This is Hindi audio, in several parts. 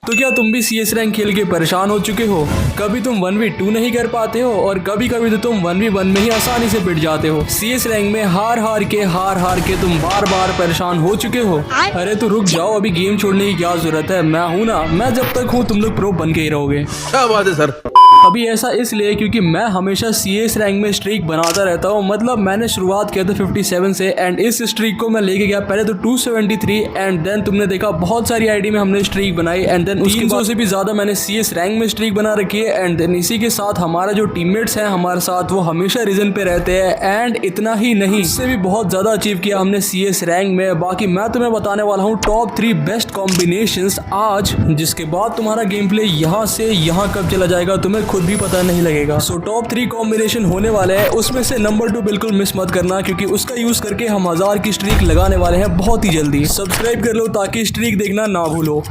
तो क्या तुम भी CS रैंक खेल के परेशान हो चुके हो? कभी तुम 1v2 नहीं कर पाते हो और कभी कभी तो तुम 1v1 में ही आसानी से पिट जाते हो। CS रैंक में हार हार के तुम बार बार परेशान हो चुके हो। अरे तो रुक जाओ, अभी गेम छोड़ने की क्या जरूरत है, मैं हूँ ना, मैं जब तक हूँ तुम लोग प्रो बन के ही रहोगे। क्या बात है सर। अभी ऐसा इसलिए क्योंकि मैं हमेशा CS रैंक में स्ट्रीक बनाता रहता हूँ। मतलब मैंने शुरुआत किया था 57 से एंड इस स्ट्रीक को मैं लेके गया पहले तो 273 एंड देन तुमने देखा बहुत सारी आईडी में हमने स्ट्रीक बनाई एंड देन 300 से भी ज्यादा मैंने CS रैंक में स्ट्रीक बना रखी है। एंड देन इसी के साथ हमारा जो टीममेट्स हैं हमारे साथ वो हमेशा रीजन पे रहते हैं एंड इतना ही नहीं, इससे भी बहुत ज्यादा अचीव किया हमने CS रैंक में। बाकी मैं तुम्हें बताने वाला हूँ टॉप 3 बेस्ट कॉम्बिनेशंस आज, जिसके बाद तुम्हारा गेम प्ले यहाँ से यहाँ कब चला जाएगा तुम्हें खुद भी पता नहीं लगेगा। सो टॉप 3 कॉम्बिनेशन होने वाले हैं, उसमें से नंबर 2 बिल्कुल मिस मत करना क्योंकि उसका यूज करके हम 1000 की स्ट्रीक लगाने वाले हैं बहुत ही जल्दी। सब्सक्राइब कर लो ताकि स्ट्रीक देखना ना भूलो।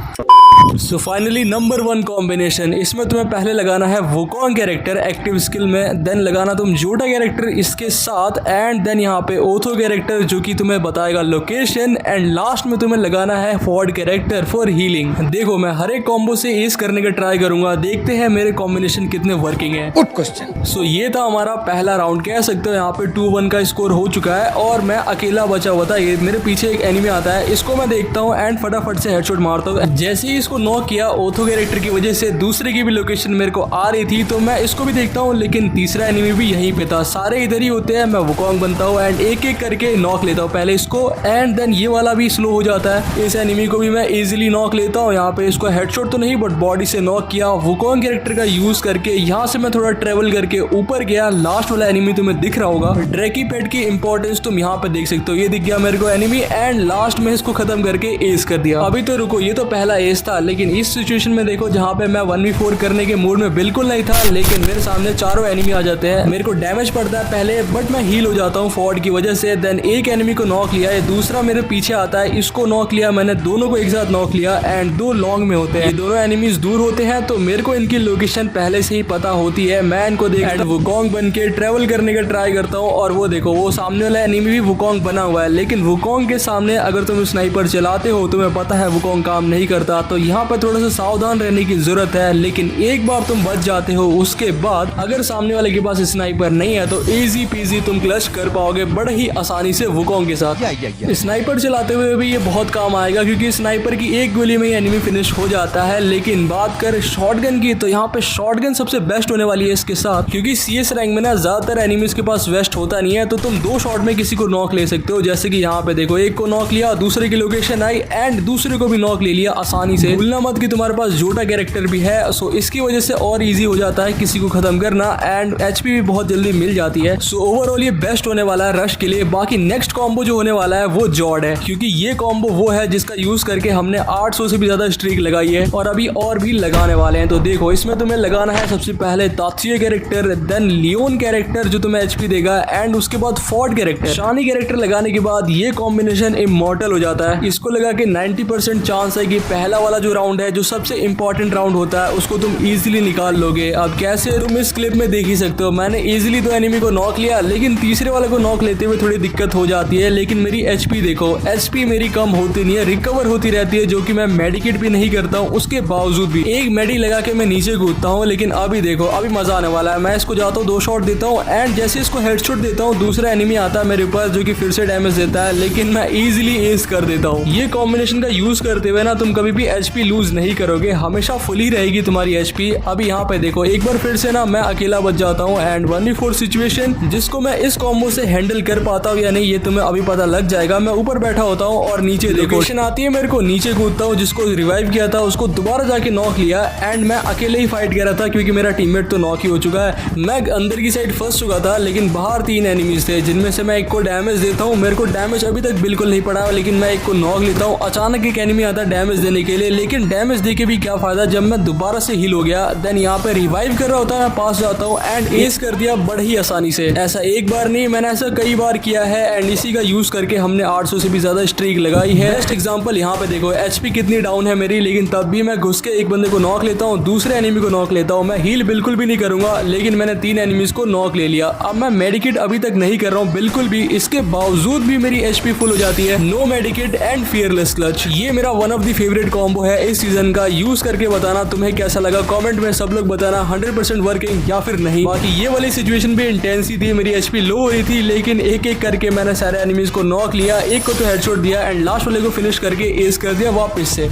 सो फाइनली नंबर 1 कॉम्बिनेशन, इसमें तुम्हें पहले लगाना है वुकोंग कैरेक्टर एक्टिव स्किल में, देन लगाना तुम जोटा कैरेक्टर इसके साथ एंड देन यहाँ पे ओथो कैरेक्टर जो कि तुम्हें बताएगा लोकेशन एंड लास्ट में तुम्हें लगाना है फॉर्ड कैरेक्टर फॉर हीलिंग। देखो मैं हर एक कॉम्बो से एस करने का ट्राई करूंगा, देखते हैं मेरे कॉम्बिनेशन कितने वर्किंग है। Good question. सो ये था हमारा पहला राउंड, कह सकते हो यहाँ पे 2-1 का स्कोर हो चुका है और मैं अकेला बचा हुआ था। ये मेरे पीछे एक एनिमी आता है, इसको मैं देखता हूँ एंड फटाफट से हेडशॉट मारता हूँ। जैसे ही इसको नॉक किया ओथो कैरेक्टर की वजह से दूसरे की भी लोकेशन मेरे को आ रही थी, तो मैं इसको भी देखता हूँ लेकिन तीसरा एनिमी भी यहीं पे था। सारे इधर ही होते हैं, मैं वुकोंग बनता हूँ एंड एक एक करके नॉक लेता हूँ पहले इसको एंड देन ये वाला भी स्लो हो जाता है। इस एनिमी को भी मैं इजीली नॉक लेता हूँ। यहाँ पे इसको हेडशॉट तो नहीं बट बॉडी से नॉक किया वुकोंग कैरेक्टर का यूज करके। यहाँ से मैं थोड़ा ट्रेवल करके ऊपर गया, लास्ट वाला एनिमी तुम्हें दिख रहा होगा। ड्रैकी पेट की इंपॉर्टेंस तुम यहाँ पे देख सकते हो, ये दिख गया मेरे को एनिमी एंड लास्ट में इसको खत्म करके एस कर दिया। अभी तो रुको, ये तो पहला एस था लेकिन इस सिचुएशन में देखो जहाँ पे मैं 1v4 करने के मूड में बिल्कुल नहीं था लेकिन मेरे सामने चारों एनिमी आ जाते हैं। मेरे को डैमेज पड़ता है पहले बट मैं हील हो जाता हूँ फॉर्ड की वजह से। देन एक एनिमी को नॉक लिया, ये दूसरा मेरे पीछे आता है, इसको नॉक लिया मैंने, दोनों को एक साथ नॉक लिया एंड 2 लॉन्ग में होते हैं। ये दोनों एनिमीज दूर होते हैं तो मेरे को इनकी लोकेशन पहले से ही पता होती है। मैं इनको देख वुकोंग बन के ट्रेवल करने का ट्राई करता हूँ और वो देखो वो सामने वाला एनिमी भी वुकोंग बना हुआ है। लेकिन वुकोंग के सामने अगर तुम स्नाइपर चलाते हो तुम्हें पता है वुकोंग काम नहीं करता, तो यहाँ पर थोड़ा सा सावधान रहने की जरूरत है। लेकिन एक बार तुम बच जाते हो उसके बाद अगर सामने वाले के पास स्नाइपर नहीं है तो इजी पीजी तुम क्लच कर पाओगे बड़े ही आसानी से वुकोंग के साथ। स्नाइपर चलाते हुए भी ये बहुत काम आएगा क्योंकि स्नाइपर की एक गोली में ही एनिमी फिनिश हो जाता है। लेकिन बात कर शॉटगन की तो यहाँ पे शॉटगन सबसे बेस्ट होने वाली है इसके साथ, क्योंकि CS रैंक में ना ज्यादातर एनिमीज के पास वेस्ट होता नहीं है तो तुम 2 शॉट में किसी को नॉक ले सकते हो। जैसे कि यहाँ पे देखो एक को नॉक लिया, दूसरे की लोकेशन आई एंड दूसरे को भी नॉक ले लिया आसानी से। भूलना मत कि तुम्हारे पास जोटा कैरेक्टर भी है, सो इसकी वजह से और इजी हो जाता है किसी को खत्म करना एंड HP भी बहुत जल्दी मिल जाती है। सो ओवरऑल ये बेस्ट होने वाला है रश के लिए। बाकी नेक्स्ट कॉम्बो जो होने वाला है वो जॉर्ड है, क्योंकि ये कॉम्बो वो है जिसका यूज करके हमने 800 से भी ज्यादा स्ट्रीक लगाई है और अभी और भी लगाने वाले हैं। तो देखो इसमें तुम्हें लगाना है सबसे पहले Tatsuya character, then Leon character जो तुम्हें HP देगा एंड उसके बाद फॉर्ड कैरेक्टर। शानी कैरेक्टर लगाने के बाद ये कॉम्बिनेशन इमॉर्टल हो जाता है। इसको लगा के 90% चांस है कि पहला वाला जो राउंड है जो सबसे इंपॉर्टेंट राउंड होता है उसको तुम इजीली निकाल लोगे। अब कैसे तुम इस क्लिप में देख ही सकते हो, मैंने इजीली 2 एनिमी को नॉक लिया लेकिन तीसरे वाले को नॉक लेते हुए थोड़ी दिक्कत हो जाती है। लेकिन मेरी HP देखो, HP मेरी कम होती नहीं है, रिकवर होती रहती है, जो कि मैं मेडिकेट भी नहीं करता हूँ उसके बावजूद भी। एक मेडी लगा के मैं नीचे कूदता हूँ। लेकिन अभी देखो अभी मजा आने वाला है। मैं इसको जाता हूँ 2 शॉट देता हूँ एंड जैसे इसको हेडशॉट देता हूँ दूसरा एनिमी आता है मेरे पास जो कि फिर से डैमेज देता है, लेकिन मैं इजीली एस कर देता हूँ। ये कॉम्बिनेशन का यूज करते हुए ना तुम कभी भी HP लूज नहीं करोगे, हमेशा फुल ही रहेगी तुम्हारी HP। अभी यहाँ पे देखो एक बार फिर से ना मैं अकेला बच जाता हूँ एंड 1v4 सिचुएशन जिसको मैं इस कॉम्बो से हैंडल कर पाता हूँ या नहीं ये तुम्हें अभी पता लग जाएगा। मैं ऊपर बैठा होता हूँ और नीचे लोकेशन आती है मेरे को, नीचे कूदता हूँ, जिसको रिवाइव किया था उसको दोबारा जाके नॉक लिया एंड मैं अकेले ही फाइट कर रहा था क्योंकि मेरा टीममेट तो नॉक ही हो चुका है। मैं अंदर की साइड फंस चुका था लेकिन बाहर 3 एनिमीज थे जिनमें से मैं एक को डैमेज देता हूँ। मेरे को डैमेज अभी तक बिल्कुल नहीं पड़ा लेकिन मैं एक को नॉक लेता हूँ। अचानक एक एनिमी आता है डैमेज देने के लिए, लेकिन डैमेज दे के भी क्या फायदा जब मैं दोबारा से हील हो गया। देन यहाँ पे रिवाइव कर रहा होता है, मैं पास जाता हूँ एंड एस कर दिया बड़े ही आसानी से। ऐसा एक बार नहीं, मैंने ऐसा कई बार किया है एंड इसी का यूज करके हमने 800 से भी ज्यादा स्ट्रीक लगाई है। बेस्ट एग्जांपल यहाँ पे देखो, HP कितनी डाउन है मेरी, लेकिन तब भी मैं घुस के एक बंदे को नॉक लेता हूँ, दूसरे एनिमी को नॉक लेता हूँ। मैं हील बिल्कुल भी नहीं करूंगा लेकिन मैंने 3 एनिमीज को नॉक ले लिया। अब मैं मेडिकेट अभी तक नहीं कर रहा हूँ बिल्कुल भी, इसके बावजूद भी मेरी HP फुल हो जाती है। No medicate and fearless clutch, ये मेरा one of the favourite combo है है इस सीजन का, यूज करके बताना तुम्हें कैसा लगा। कमेंट में सब लोग बताना 100% वर्किंग या फिर नहीं। बाकी ये वाली सिचुएशन भी इंटेंस ही थी, मेरी एचपी लो हो रही थी, लेकिन एक एक करके मैंने सारे एनिमीज को नॉक लिया, एक को तो हेडशॉट दिया एंड लास्ट वाले को फिनिश करके एस कर दिया वापस से।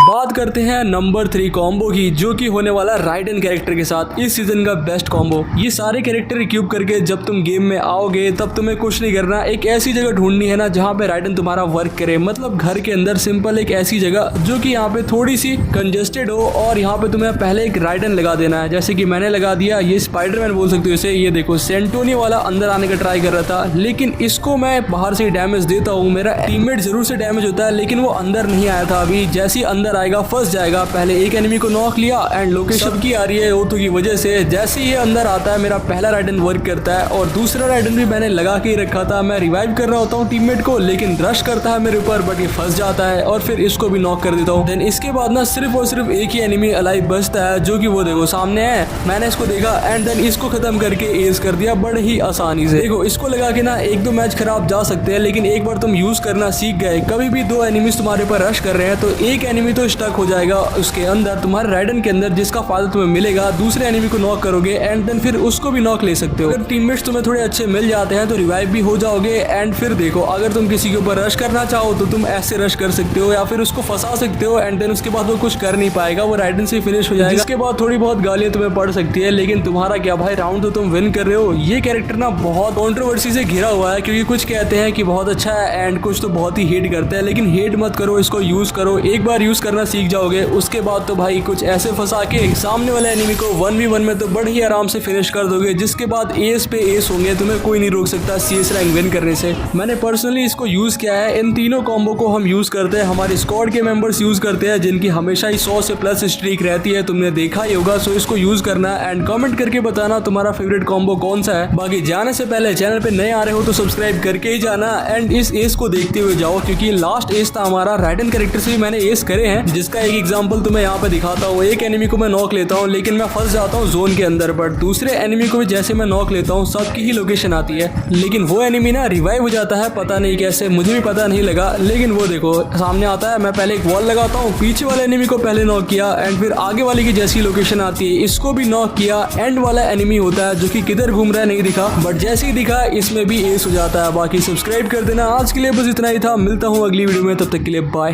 बात करते हैं नंबर 3 कॉम्बो की, जो कि होने वाला राइडन कैरेक्टर के साथ इस सीजन का बेस्ट कॉम्बो। ये सारे कैरेक्टर इक्विप करके जब तुम गेम में आओगे तब तुम्हें कुछ नहीं करना, एक ऐसी जगह ढूंढनी है ना जहाँ पे राइडन तुम्हारा वर्क करे, मतलब घर के अंदर सिंपल एक ऐसी जगह जो कि यहाँ पे थोड़ी सी कंजेस्टेड हो और यहाँ पे तुम्हें पहले एक राइडन लगा देना है। जैसे कि मैंने लगा दिया, ये स्पाइडरमैन बोल सकते हो इसे। ये देखो सेंटोनी वाला अंदर आने का ट्राई कर रहा था, लेकिन इसको मैं बाहर से डैमेज देता हूँ, मेरा टीममेट जरूर से डैमेज होता है, लेकिन वो अंदर नहीं आया था। अभी जैसे ही अंदर आएगा फंस जाएगा। पहले एक एनिमी को नॉक लिया एंड लोकेशन की आ रही है ओटो की वजह से। जैसे ही ये अंदर आता है मेरा पहला राइडन वर्क करता है और दूसरा राइडन भी मैंने लगा के ही रखा था। मैं रिवाइव कर रहा होता हूँ टीममेट को, लेकिन रश करता है मेरे ऊपर, बट ये फंस जाता है और फिर इसको भी नॉक कर देता हूँ। देन इसके बाद ना सिर्फ और सिर्फ एक ही एनिमी अलाइव बचता है, जो कि वो देखो सामने है। मैंने इसको देखा एंड देन इसको खत्म करके एज कर दिया बड़े ही आसानी से। देखो इसको लगा के ना एक दो मैच खराब जा सकते हैं, लेकिन एक बार तुम यूज करना सीख गए, कभी भी दो एनिमीज तुम्हारे ऊपर रश कर रहे हैं तो एक एनिमी तो स्टक हो जाएगा उसके अंदर, तुम्हारे राइडन के अंदर, जिसका फायदा तुम्हें मिलेगा। दूसरे एनिमी को नॉक करोगे एंड देन फिर उसको भी नॉक ले सकते हो। अगर टीममेट्स तुम्हें थोड़े अच्छे मिल जाते हैं तो रिवाइव भी हो जाओगे। एंड फिर देखो अगर तुम किसी के ऊपर रश करना चाहो तो तुम ऐसे रश कर सकते हो या फिर उसको फंसा सकते हो एंड देन उसके बाद वो कुछ कर नहीं पाएगा, वो राइडन से फिनिश हो जाएगा। इसके बाद थोड़ी बहुत गालियां तुम्हें पड़ सकती है, लेकिन तुम्हारा क्या भाई, राउंड तो तुम विन कर रहे हो। ये कैरेक्टर ना बहुत कंट्रोवर्सी से घिरा हुआ है, क्योंकि कुछ कहते हैं कि बहुत अच्छा है एंड कुछ तो बहुत ही हेट करते हैं, लेकिन हेट मत करो, इसको यूज करो। एक बार यूज करना सीख जाओगे उसके बाद तो भाई कुछ ऐसे फंसा के सामने वाले एनिमी को 1v1 में तो बड़े ही आराम से फिनिश कर दोगे, जिसके बाद एस पे एस होंगे, तुम्हें कोई नहीं रोक सकता CS रैंक विन करने से। मैंने पर्सनली इसको यूज किया है। इन तीनों कॉम्बो को हम यूज करते हैं, हमारे स्क्वाड के मेंबर्स यूज करते हैं, जिनकी हमेशा ही 100 से प्लस स्ट्रीक रहती है, तुमने देखा ही होगा। सो इसको यूज करना एंड कमेंट करके बताना तुम्हारा फेवरेट कॉम्बो कौन सा है। बाकी जाने से पहले चैनल पे नए आ रहे हो तो सब्सक्राइब करके ही जाना एंड इस एस को देखते हुए जाओ, क्योंकि लास्ट एस था हमारा। राइडन कैरेक्टर से भी मैंने एस करे हैं, जिसका एक एग्जांपल तुम्हें यहाँ पे दिखाता हूँ। एक एनिमी को मैं नॉक लेता हूँ, लेकिन मैं फंस जाता हूँ जोन के अंदर, बट दूसरे एनिमी को भी जैसे मैं नॉक लेता हूँ सबकी ही लोकेशन आती है, लेकिन वो एनिमी ना रिवाइव हो जाता है, पता नहीं कैसे, मुझे भी पता नहीं लगा। लेकिन वो देखो सामने आता है, मैं पहले एक वॉल लगाता हूँ, पीछे वाले एनिमी को पहले नॉक किया एंड फिर आगे वाले की जैसी लोकेशन आती है इसको भी नॉक किया। एंड वाला एनिमी होता है जो कि किधर घूम रहा है नहीं दिखा, बट जैसे ही दिखा इसमें भी एस हो जाता है। बाकी सब्सक्राइब कर देना। आज के लिए बस इतना ही था, मिलता हूँ अगली वीडियो में, तब तक के लिए बाय।